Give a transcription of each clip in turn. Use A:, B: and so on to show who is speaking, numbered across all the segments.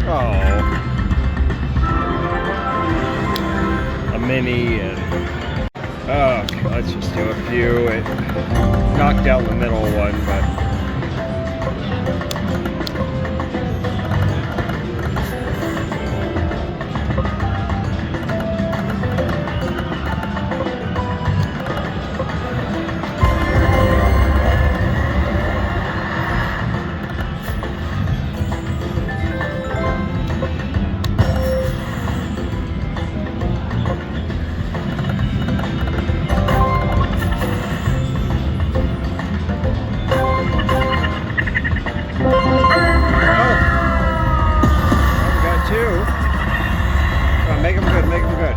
A: Oh. A mini and... Oh, let's just do a few. It knocked out the middle one, but... Make them good, make them good.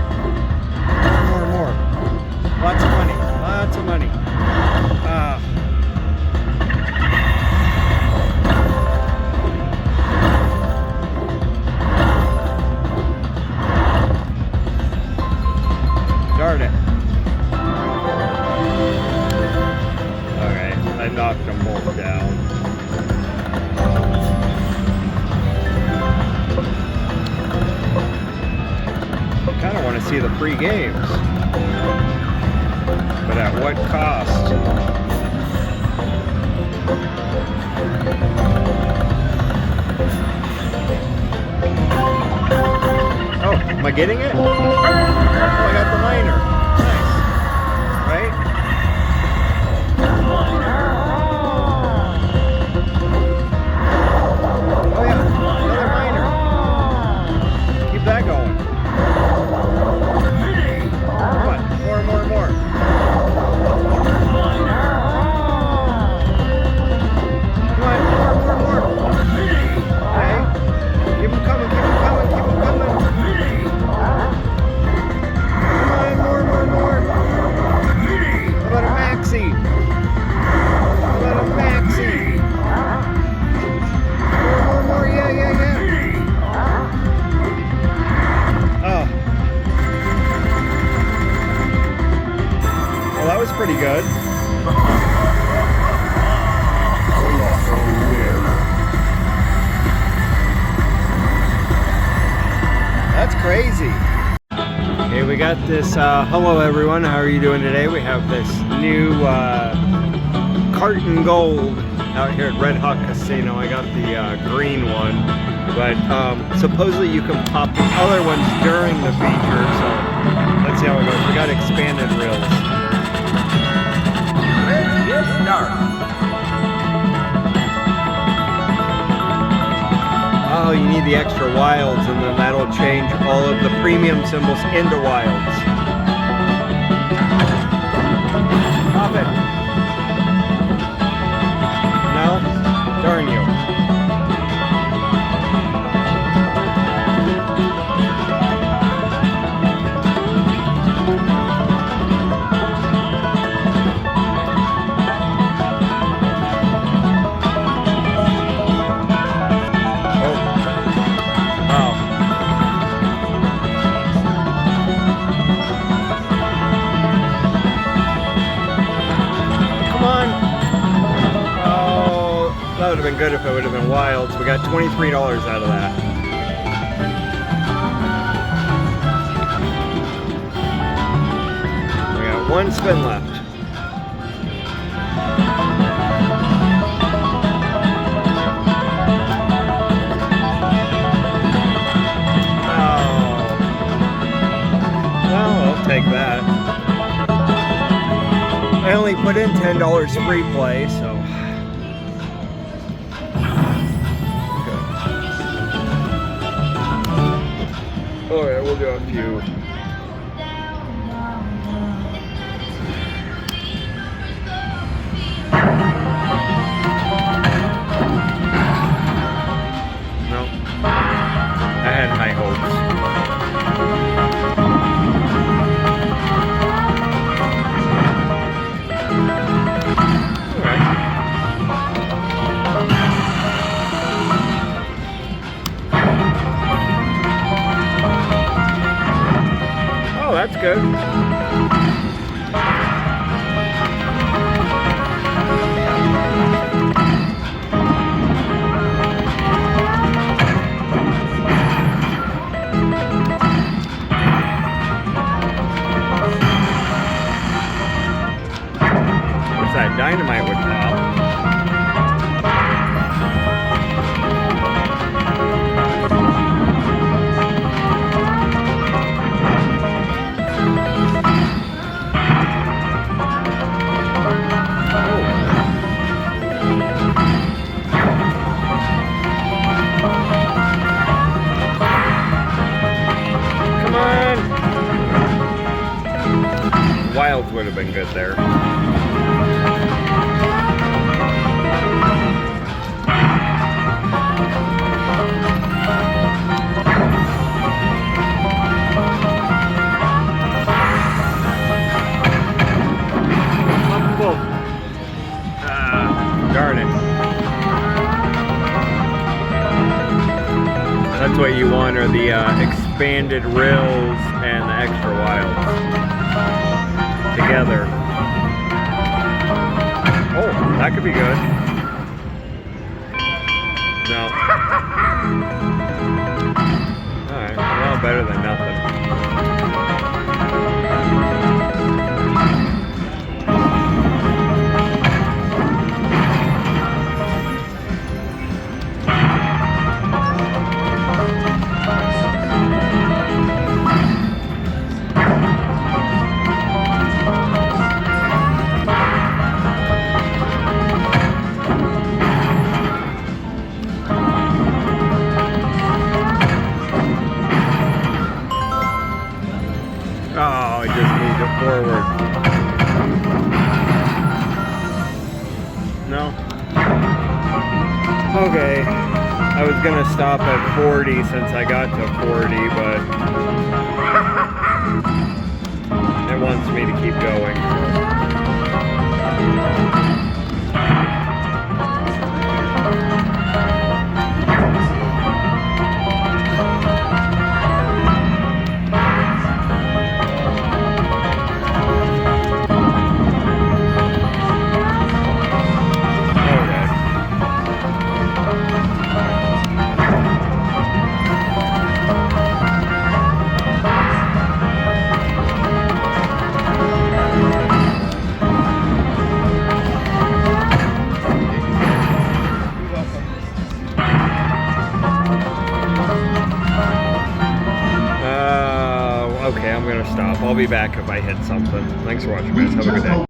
A: More, more. Lots of money, lots of money. Darn it. Okay, I knocked them both down. I kind of want to see the free games, but at what cost? Oh, am I getting it? Oh, I got the minor. Nice, right? Oh yeah, another minor. Keep that going. More. Come on, more. Okay. Keep them coming. Come on, more. How about a maxi? More, yeah. Oh. Well, that was pretty good. That's crazy. Okay, we got this, hello everyone, how are you doing today? We have this new Cartin Gold out here at Red Hawk Casino. I got the green one, but supposedly you can pop the other ones during the feature, so let's see how it goes. We got expanded reels.
B: Get started.
A: Oh, you need the extra wilds, and then that'll change all of the premium symbols into wilds. Pop it. No? Darn you. That would have been good if it would have been wilds. We got $23 out of that. We got one spin left. Oh. Well, I'll take that. I only put in $10 free play, so. Oh yeah, we'll do a few. No, I had high hopes. dynamite would pop. Wilds would have been good there. Darn it. That's what you want, are the expanded rills and the extra wilds together. Oh, that could be good. No. Alright, well, better than nothing. Oh, I just moved it forward. No? Okay. I was gonna stop at 40 since I got to 40, but it wants me to keep going. Okay, I'm gonna stop. I'll be back if I hit something. Thanks for watching, guys. Have a good day.